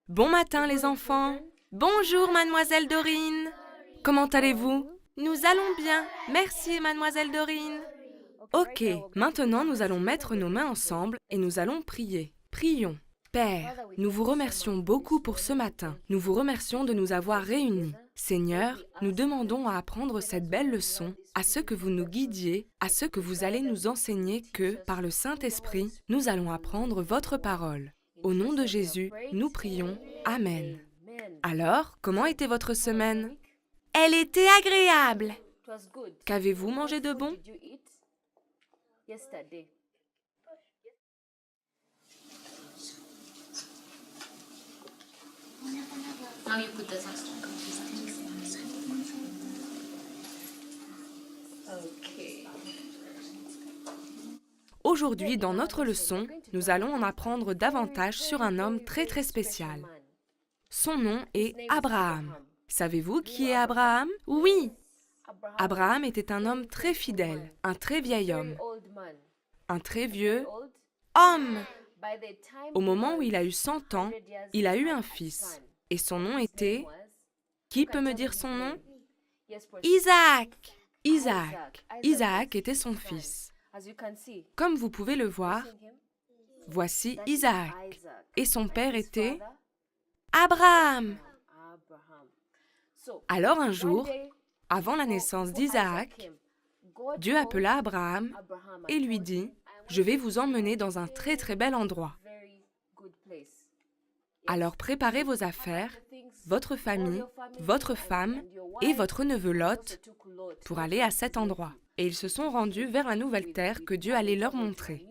Bon matin les enfants. Bonjour mademoiselle Dorine. Comment allez-vous? Nous allons bien. Merci mademoiselle Dorine. Ok, maintenant nous allons mettre nos mains ensemble et nous allons prier. Prions. Père, nous vous remercions beaucoup pour ce matin. Nous vous remercions de nous avoir réunis. Seigneur, nous demandons à apprendre cette belle leçon, à ce que vous nous guidiez, à ce que vous allez nous enseigner que, par le Saint-Esprit, nous allons apprendre votre parole. Au nom de Jésus, nous prions. Amen. Alors, comment était votre semaine? Elle était agréable. Qu'avez-vous mangé de bon? Now you put the sauce. Okay. Aujourd'hui, dans notre leçon, nous allons en apprendre davantage sur un homme très spécial. Son nom est Abraham. Savez-vous qui est Abraham? Oui! Abraham était un homme très fidèle, un très vieil homme, un très vieux homme. Au moment où il a eu 100 ans, il a eu un fils. Et son nom était... Qui peut me dire son nom? Isaac! Isaac était son fils. Comme vous pouvez le voir, voici Isaac. Et son père était Abraham. Alors un jour, avant la naissance d'Isaac, Dieu appela Abraham et lui dit, « Je vais vous emmener dans un très bel endroit. Alors préparez vos affaires, votre famille, votre femme et votre neveu Lot pour aller à cet endroit. » Et ils se sont rendus vers la nouvelle terre que Dieu allait leur montrer.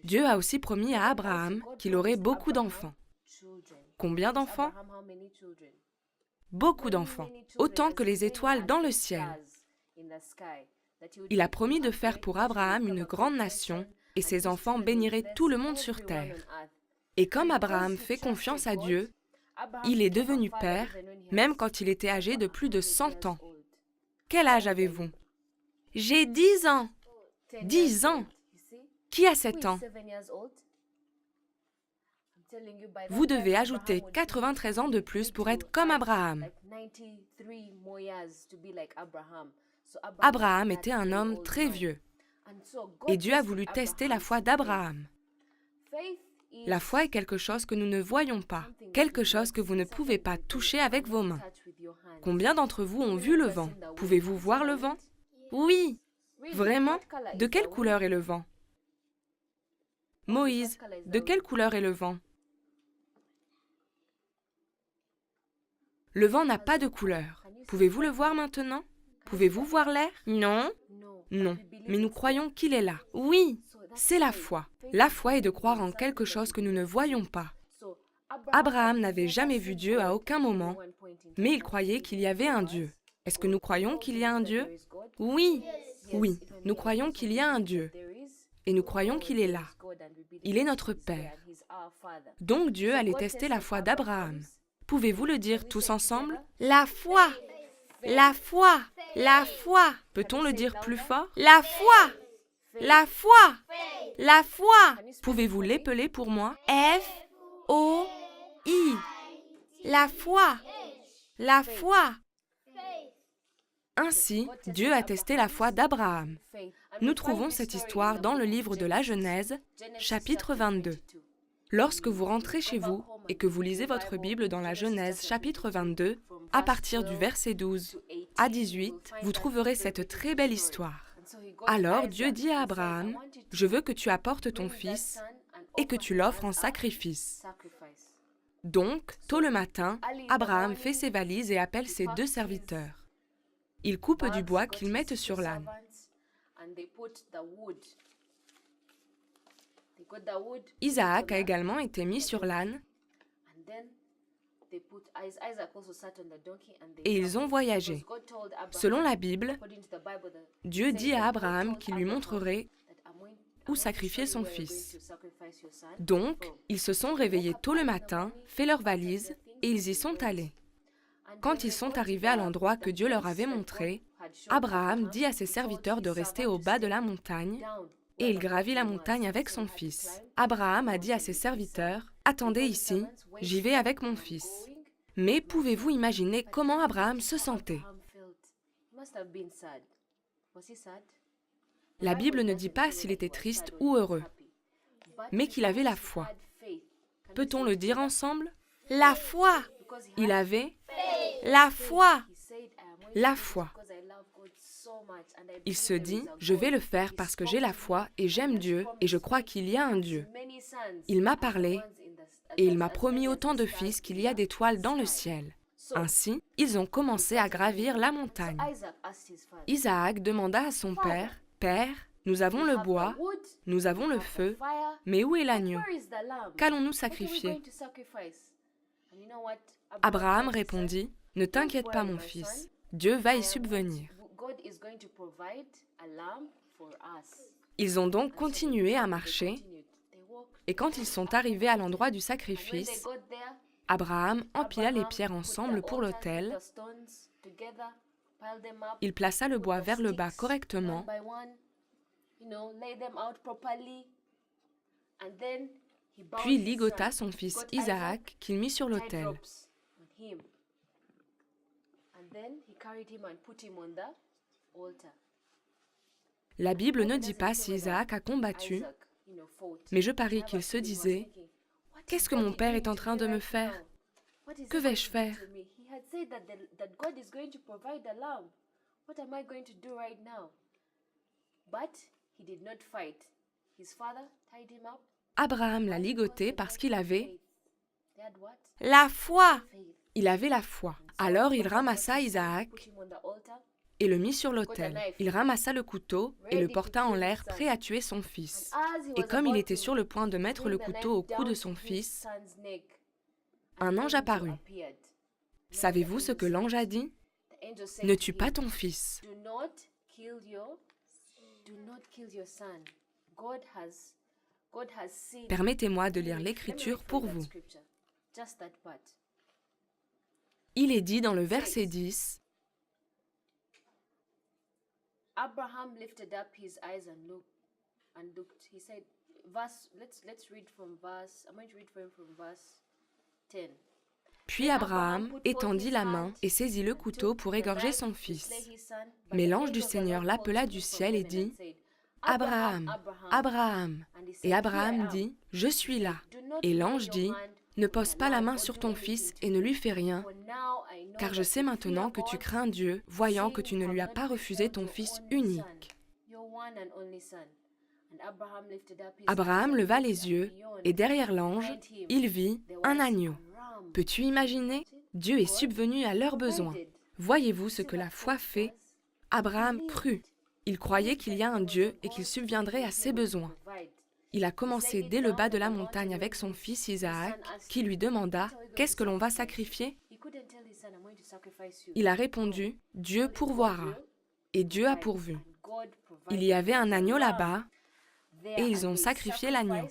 Dieu a aussi promis à Abraham qu'il aurait beaucoup d'enfants. Combien d'enfants? Beaucoup d'enfants, autant que les étoiles dans le ciel. Il a promis de faire pour Abraham une grande nation et ses enfants béniraient tout le monde sur terre. Et comme Abraham fait confiance à Dieu, il est devenu père, même quand il était âgé de plus de 100 ans. Quel âge avez-vous? J'ai 10 ans. 10 ans? Qui a 7 ans? Vous devez ajouter 93 ans de plus pour être comme Abraham. Abraham était un homme très vieux. Et Dieu a voulu tester la foi d'Abraham. La foi est quelque chose que nous ne voyons pas, quelque chose que vous ne pouvez pas toucher avec vos mains. Combien d'entre vous ont vu le vent? Pouvez-vous voir le vent? Oui! Vraiment? De quelle couleur est le vent? Moïse, de quelle couleur est le vent? Le vent n'a pas de couleur. Pouvez-vous le voir maintenant? Pouvez-vous voir l'air? Non? Non, mais nous croyons qu'il est là. Oui! C'est la foi. La foi est de croire en quelque chose que nous ne voyons pas. Abraham n'avait jamais vu Dieu à aucun moment, mais il croyait qu'il y avait un Dieu. Est-ce que nous croyons qu'il y a un Dieu? Oui! Oui, nous croyons qu'il y a un Dieu. Et nous croyons qu'il est là. Il est notre Père. Donc Dieu allait tester la foi d'Abraham. Pouvez-vous le dire tous ensemble? La foi! La foi! La foi! Peut-on le dire plus fort? La foi! La foi! La foi! Pouvez-vous l'épeler pour moi? F-O-I. La foi! La foi! Ainsi, Dieu a testé la foi d'Abraham. Nous trouvons cette histoire dans le livre de la Genèse, chapitre 22. Lorsque vous rentrez chez vous et que vous lisez votre Bible dans la Genèse, chapitre 22, à partir du verset 12 à 18, vous trouverez cette très belle histoire. Alors Dieu dit à Abraham, « Je veux que tu apportes ton fils et que tu l'offres en sacrifice. » Donc, tôt le matin, Abraham fait ses valises et appelle ses 2 serviteurs. Ils coupent du bois qu'ils mettent sur l'âne. Isaac a également été mis sur l'âne et ils ont voyagé. Selon la Bible, Dieu dit à Abraham qu'il lui montrerait où sacrifier son fils. Donc, ils se sont réveillés tôt le matin, fait leurs valises et ils y sont allés. Quand ils sont arrivés à l'endroit que Dieu leur avait montré, Abraham dit à ses serviteurs de rester au bas de la montagne et il gravit la montagne avec son fils. Abraham a dit à ses serviteurs, Attendez ici, j'y vais avec mon fils. Mais pouvez-vous imaginer comment Abraham se sentait? La Bible ne dit pas s'il était triste ou heureux, mais qu'il avait la foi. Peut-on le dire ensemble? La foi! Il avait la foi! La foi. Il se dit, je vais le faire parce que j'ai la foi et j'aime Dieu et je crois qu'il y a un Dieu. Il m'a parlé et il m'a promis autant de fils qu'il y a d'étoiles dans le ciel. Ainsi, ils ont commencé à gravir la montagne. Isaac demanda à son père, « Père, nous avons le bois, nous avons le feu, mais où est l'agneau? Qu'allons-nous sacrifier ?» Abraham répondit, « Ne t'inquiète pas mon fils, Dieu va y subvenir. » Ils ont donc continué à marcher, et quand ils sont arrivés à l'endroit du sacrifice, Abraham empila les pierres ensemble pour l'autel. Il plaça le bois vers le bas correctement, puis ligota son fils Isaac qu'il mit sur l'autel. La Bible ne dit pas si Isaac a combattu, mais je parie qu'il se disait, « Qu'est-ce que mon père est en train de me faire? Que vais-je faire? » Abraham l'a ligoté parce qu'il avait la foi. Il avait la foi. Alors il ramassa Isaac et le mit sur l'autel. Il ramassa le couteau et le porta en l'air, prêt à tuer son fils. Et comme il était sur le point de mettre le couteau au cou de son fils, un ange apparut. Savez-vous ce que l'ange a dit? Ne tue pas ton fils. Permettez-moi de lire l'Écriture pour vous. Il est dit dans le verset 10, Abraham lifted up his eyes and looked. He said, let's read from verse, I'm going to read from verse 10. Puis Abraham étendit la main et saisit le couteau pour égorger son fils. Mais l'ange du Seigneur l'appela du ciel et dit, « Abraham, Abraham !» Et Abraham dit, « Je suis là. » Et l'ange dit, « Ne pose pas la main sur ton fils et ne lui fais rien, car je sais maintenant que tu crains Dieu, voyant que tu ne lui as pas refusé ton fils unique. » Abraham leva les yeux, et derrière l'ange, il vit un agneau. Peux-tu imaginer? Dieu est subvenu à leurs besoins. Voyez-vous ce que la foi fait? Abraham crut. Il croyait qu'il y a un Dieu et qu'il subviendrait à ses besoins. Il a commencé dès le bas de la montagne avec son fils Isaac, qui lui demanda « Qu'est-ce que l'on va sacrifier ?» Il a répondu « Dieu pourvoira. » Et Dieu a pourvu. Il y avait un agneau là-bas, et ils ont sacrifié l'agneau.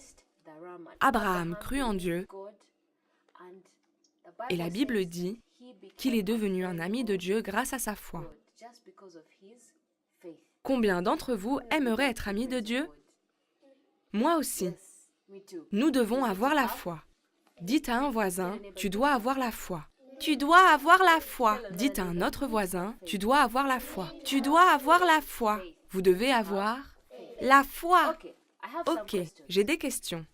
Abraham crut en Dieu, et la Bible dit qu'il est devenu un ami de Dieu grâce à sa foi. Combien d'entre vous aimeraient être amis de Dieu? Moi aussi. Nous devons avoir la foi. Dites à un voisin, tu dois avoir la foi. Tu dois avoir la foi. Dites à un autre voisin, tu dois avoir la foi. Tu dois avoir la foi. Vous devez avoir la foi. Ok, j'ai des questions.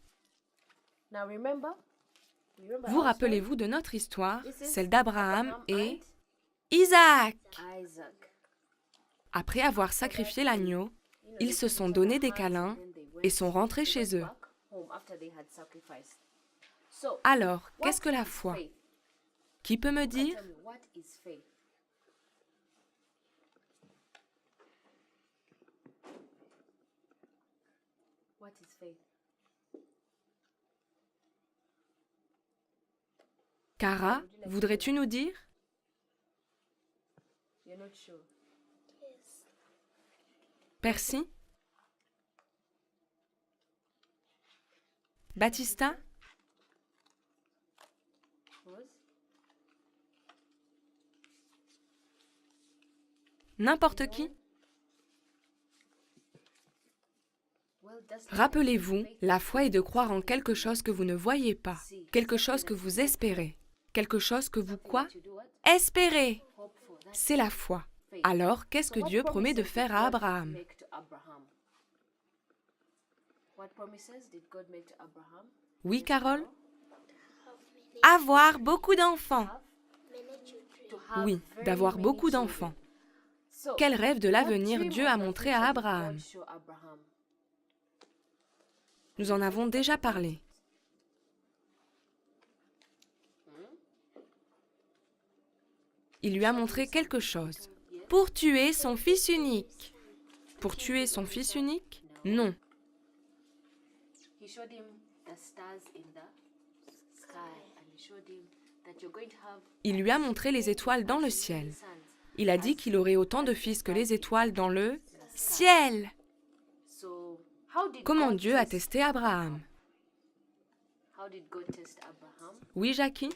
Vous rappelez-vous de notre histoire, celle d'Abraham et Isaac. Après avoir sacrifié l'agneau, ils se sont donné des câlins et sont rentrés chez eux. Alors, qu'est-ce que la foi? Qui peut me dire? Cara, voudrais-tu nous dire? Percy? Baptista? N'importe qui? Rappelez-vous, la foi est de croire en quelque chose que vous ne voyez pas, quelque chose que vous espérez, quelque chose que vous quoi? Espérez! C'est la foi. Alors, qu'est-ce que Dieu promet de faire à Abraham? Oui, Carole? Avoir beaucoup d'enfants. Oui, d'avoir beaucoup d'enfants. Quel rêve de l'avenir Dieu a montré à Abraham? Nous en avons déjà parlé. Il lui a montré quelque chose. Pour tuer son fils unique. Pour tuer son fils unique? Non. Il lui a montré les étoiles dans le ciel. Il a dit qu'il aurait autant de fils que les étoiles dans le ciel. Comment Dieu a testé Abraham? Oui, Jackie?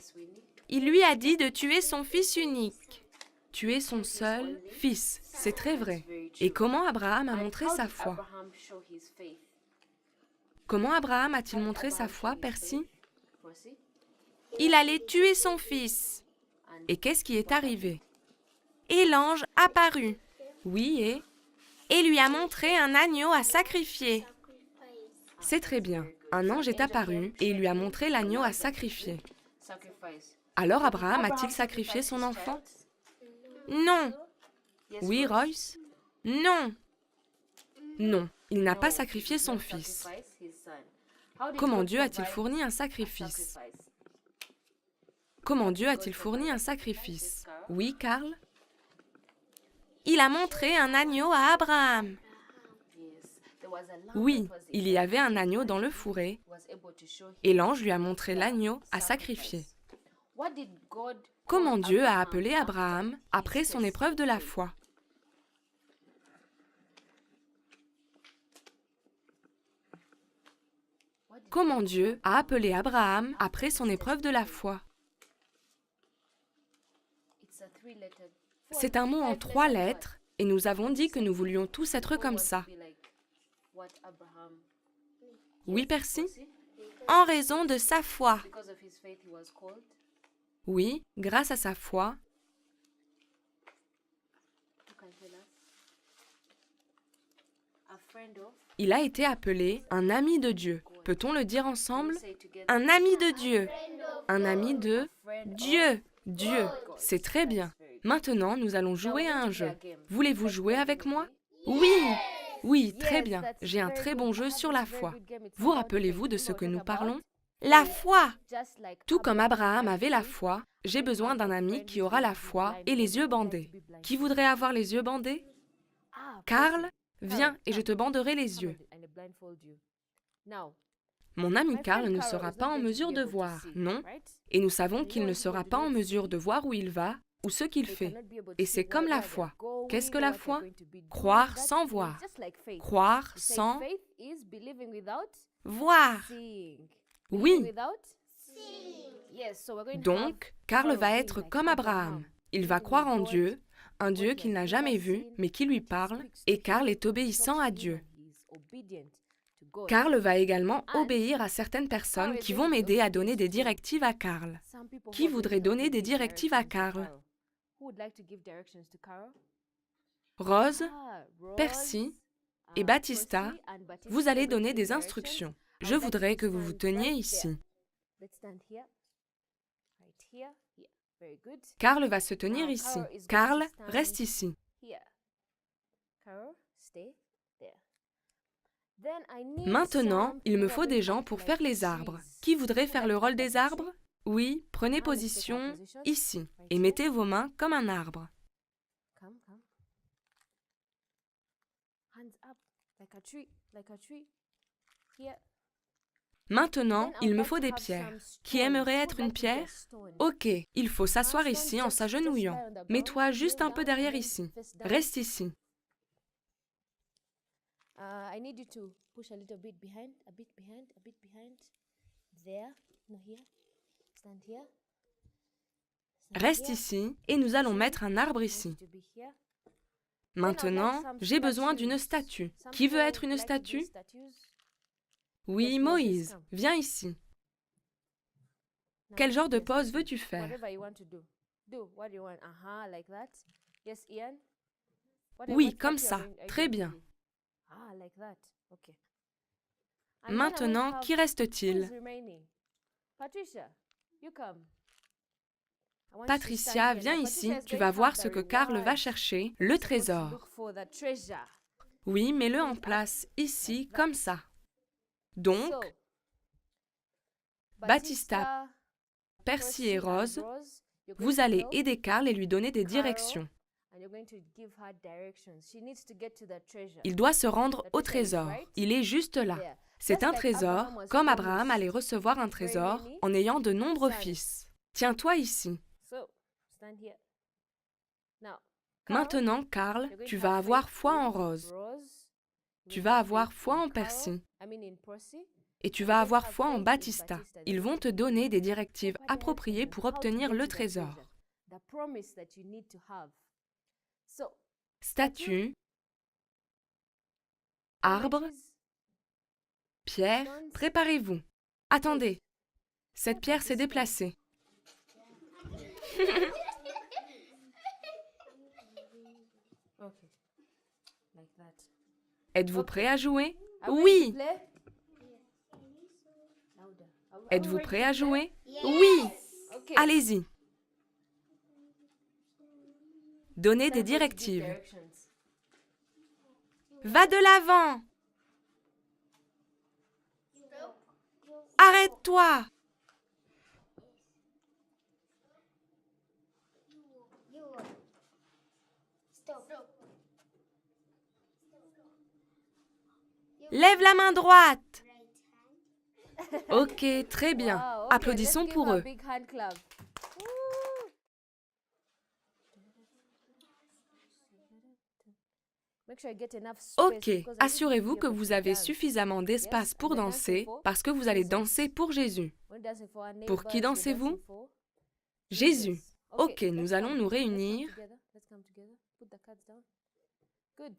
Il lui a dit de tuer son fils unique. Tuer son seul fils, c'est très vrai. Et comment Abraham a montré sa foi? Comment Abraham a-t-il montré sa foi, Percy? Il allait tuer son fils. Et qu'est-ce qui est arrivé? Et l'ange apparut. Oui, et lui a montré un agneau à sacrifier. C'est très bien. Un ange est apparu et il lui a montré l'agneau à sacrifier. Alors Abraham a-t-il sacrifié son enfant? Non. Oui, Royce? Non. Non, il n'a pas sacrifié son fils. Comment Dieu a-t-il fourni un sacrifice? Comment Dieu a-t-il fourni un sacrifice? Oui, Karl? Il a montré un agneau à Abraham. Oui, il y avait un agneau dans le fourré et l'ange lui a montré l'agneau à sacrifier. Comment Dieu a appelé Abraham après son épreuve de la foi? Comment Dieu a appelé Abraham après son épreuve de la foi? C'est un mot en 3 lettres et nous avons dit que nous voulions tous être comme ça. Oui, Percy? En raison de sa foi. Oui, grâce à sa foi. Il a été appelé un ami de Dieu. Peut-on le dire ensemble? Un ami de Dieu. Un ami de Dieu. Dieu. C'est très bien. Maintenant, nous allons jouer à un jeu. Voulez-vous jouer avec moi? Oui! Oui, très bien. J'ai un très bon jeu sur la foi. Vous rappelez-vous de ce que nous parlons? La foi! Tout comme Abraham avait la foi, j'ai besoin d'un ami qui aura la foi et les yeux bandés. Qui voudrait avoir les yeux bandés? Karl, viens et je te banderai les yeux. Mon ami Karl ne sera pas en mesure de voir, non? Et nous savons qu'il ne sera pas en mesure de voir où il va ou ce qu'il fait. Et c'est comme la foi. Qu'est-ce que la foi? Croire sans voir. Croire sans voir. Oui. Donc, Karl va être comme Abraham. Il va croire en Dieu, un Dieu qu'il n'a jamais vu, mais qui lui parle, et Karl est obéissant à Dieu. Karl va également obéir à certaines personnes qui vont m'aider à donner des directives à Karl. Qui voudrait donner des directives à Karl? Rose, Percy et Baptista, vous allez donner des instructions. Je voudrais que vous vous teniez ici. Karl va se tenir ici. Karl, reste ici. Maintenant, il me faut des gens pour faire les arbres. Qui voudrait faire le rôle des arbres? Oui, prenez position ici et mettez vos mains comme un arbre. Maintenant, il me faut des pierres. Qui aimerait être une pierre? Ok, il faut s'asseoir ici en s'agenouillant. Mets-toi juste un peu derrière ici. Reste ici. Reste ici et nous allons mettre un arbre ici. Maintenant, j'ai besoin d'une statue. Qui veut être une statue? Oui, Yes, Moïse, come. viens ici. Now, Quel genre de yes, pose veux-tu faire? whatever you want to do. Do what you want. Like that. Yes, Ian. Oui, comme ça. Très bien. Like that. Okay. And then I Maintenant, might qui have- who is reste-t-il? remaining? Patricia, you come. I want you to Patricia, stand here. viens Now, ici, Patricia is tu going vas to voir have ce the que Karl va reward. chercher, le You're supposed to trésor. look for the treasure. Oui, mets-le en place, ici, comme ça. Donc, So, Baptista, Percy et Rose, you're going vous to allez help aider Karl et lui donner des Carol, directions. and you're going to give her directions. She needs to get to the treasure. Il doit se rendre au trésor. Il est juste là. C'est un trésor, comme Abraham allait recevoir un trésor en ayant de nombreux fils. Tiens-toi ici. So, stand here. Now, Carol, Maintenant, Karl, you're going tu to vas have avoir faith foi in en Rose. Rose. Tu You vas have avoir faith foi in en Carol. Percy. In Percy. Et tu And vas you avoir have foi en faith in Baptista. Baptista. Ils vont te donner des directives Proper appropriées directions pour on how to obtenir get le to the trésor. treasure. The promise that you need to have. So, Statue, arbre, images, pierre, stones. préparez-vous. Attendez, cette pierre s'est déplacée. Okay. Like that. Êtes-vous prêt à jouer? Are we ready to Oui. play? Louder. Are we Êtes-vous ready prêt to à play? jouer? Oui. Okay. Allez-y. Donnez Time des for you to give directives. directions. Va de l'avant. Arrête-toi. Lève la main droite. Ok, très bien. Wow, okay, Applaudissons let's give pour her a eux. big hand clap. Woo. Make sure you get enough space Ok, because I need you to assurez-vous be que able vous to avez dance. suffisamment d'espace Yes, pour and we're danser dancing for parce que vous allez Jesus. danser pour Jésus. We're dancing for our Pour qui neighbors, we're dansez-vous? dancing for Jésus. Jesus. Ok, let's nous allons come. nous Let's come réunir. together. Let's come together. Put the cards down. Good.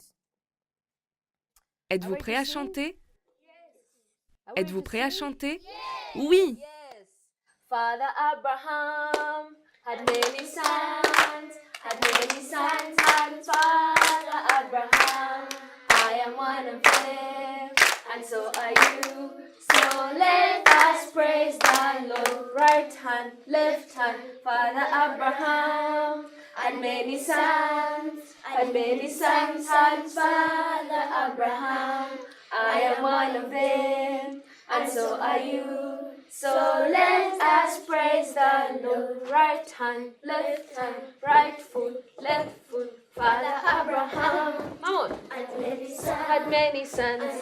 Êtes-vous ready prêt to à sing? chanter? Are we ready Êtes-vous to prêt à sing? chanter? Oui. Yes. Father Abraham had many sons, had Father Abraham. I am one of them, and so are you. So let us praise the Lord. Right hand, left hand. Father Abraham had many sons, Father Abraham. I am one of them, and so are you. So let us praise the Lord. Right hand, left hand, right foot, left foot. Father Abraham, come on, had many sons,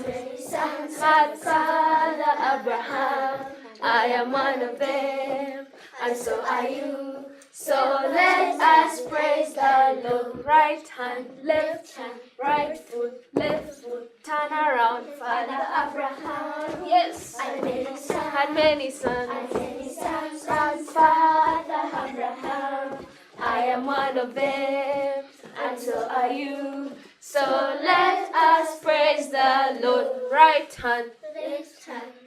had Father Abraham. I am one of them, and so are you. So let us praise the Lord. Right hand, left hand, right foot, left foot. Turn around, Father Abraham. Yes, had many sons, had Father Abraham. I am one of them, and so are you. So let us praise the Lord. Right hand,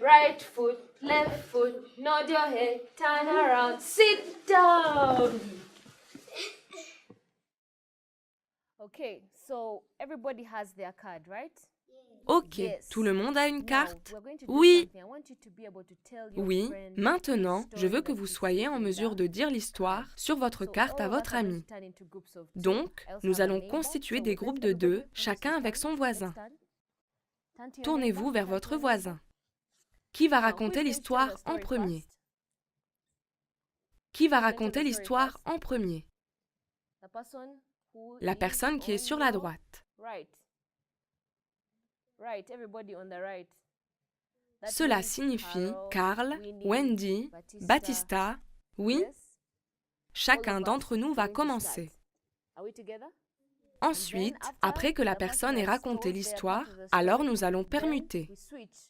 right foot, left foot. Nod your head, turn around, sit down. Okay, so everybody has their card, right? Ok, Yes. tout le monde a une Now, carte? we're going to do Oui. something. I want you to be able to tell your Oui. friend Maintenant, the je veux story que that vous you soyez see en in mesure that de dire l'histoire sur votre So carte à all of us votre are going ami. to turn into groups of two. Donc, I also nous have a allons neighbor. constituer So des let's groupes de everybody deux, come to chacun stand. avec son Let's voisin. stand. Turn to your Tournez-vous neighbor, vers turn to votre your voisin. neighbor. Qui va Now, who is raconter going to tell l'histoire the en story premier? first? Qui va Who's going to tell raconter the story l'histoire first? en premier? The person who La is personne qui est on sur la your droite. right. Right, everybody on the right. That Cela means signifie Carol, Carl, Winnie, Wendy, Baptista. Oui, Yes? chacun All of d'entre us nous va going to commencer. start. Are we together? Ensuite, after après que la the person personne ait has raconté told their l'histoire, part of the alors story, nous allons then permuter. we switch.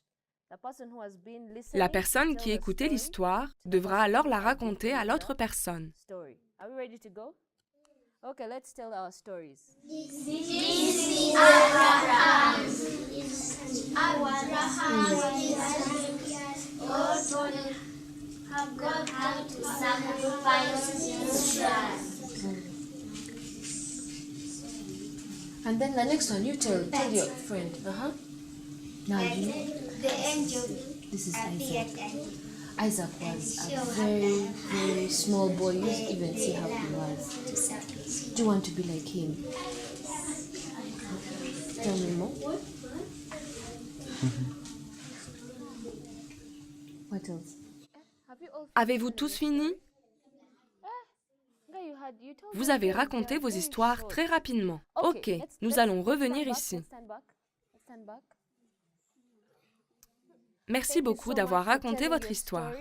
The person who has been La listening to personne tell qui the écoutait story l'histoire to the devra person alors who la has been raconter à telling l'autre the personne. story. Are we ready to go? Okay, let's tell our stories. And then the next one, you tell your friend. Now you. The angel This is appeared Isaac. and Isaac was a very, very small boy. You even see how he was. Do you want to be like him? Tell me more. What else? Avez-vous tous fini? Vous avez raconté vos histoires très rapidement. Ok, nous allons revenir ici. Merci beaucoup d'avoir raconté votre histoire.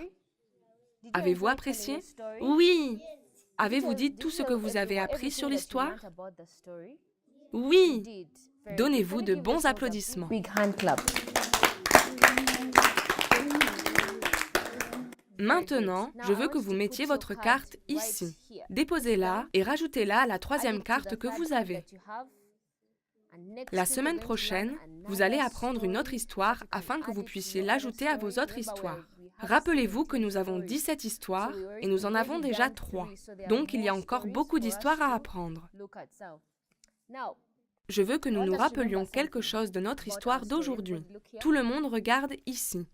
Avez-vous apprécié? Oui! Avez-vous dit tout ce que vous avez appris sur l'histoire? Oui! Donnez-vous de bons applaudissements. Big hand clap. Maintenant, je veux que vous mettiez votre carte ici. Déposez-la et rajoutez-la à la troisième carte que vous avez. La semaine prochaine, vous allez apprendre une autre histoire afin que vous puissiez l'ajouter à vos autres histoires. Rappelez-vous que nous avons 17 histoires et nous en avons déjà 3. Donc il y a encore beaucoup d'histoires à apprendre. Je veux que nous nous rappelions quelque chose de notre histoire d'aujourd'hui. Tout le monde regarde ici.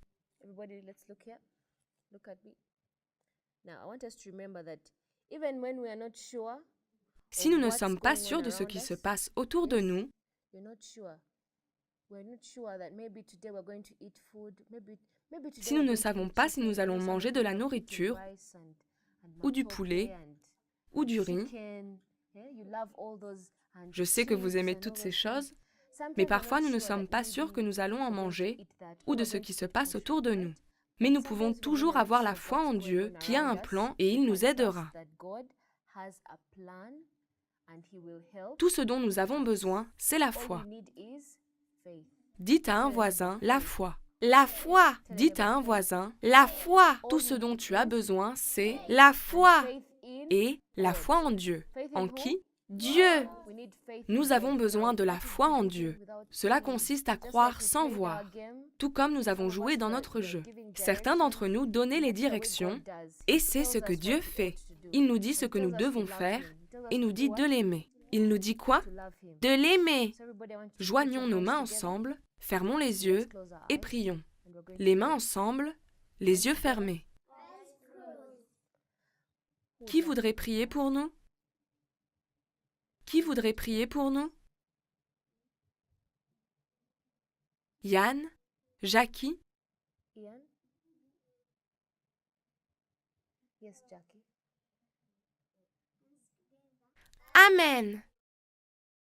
Si nous ne sommes pas sûrs de ce qui se passe autour de nous, si nous ne savons pas si nous allons manger de la nourriture, ou du poulet, ou du riz, je sais que vous aimez toutes ces choses, mais parfois nous ne sommes pas sûrs que nous allons en manger ou de ce qui se passe autour de nous. Mais nous pouvons toujours avoir la foi en Dieu qui a un plan et il nous aidera. Tout ce dont nous avons besoin, c'est la foi. Dites à un voisin, la foi. La foi! Dites à un voisin, la foi! Tout ce dont tu as besoin, c'est la foi. Et la foi en Dieu. En qui? Dieu! Nous avons besoin de la foi en Dieu. Cela consiste à croire sans voir, tout comme nous avons joué dans notre jeu. Certains d'entre nous donnaient les directions, et c'est ce que Dieu fait. Il nous dit ce que nous devons faire, et nous dit de l'aimer. Il nous dit quoi? De l'aimer! Joignons nos mains ensemble, fermons les yeux, et prions. Les mains ensemble, les yeux fermés. Qui voudrait prier pour nous? Qui voudrait prier pour nous? Yann? Jackie? Amen!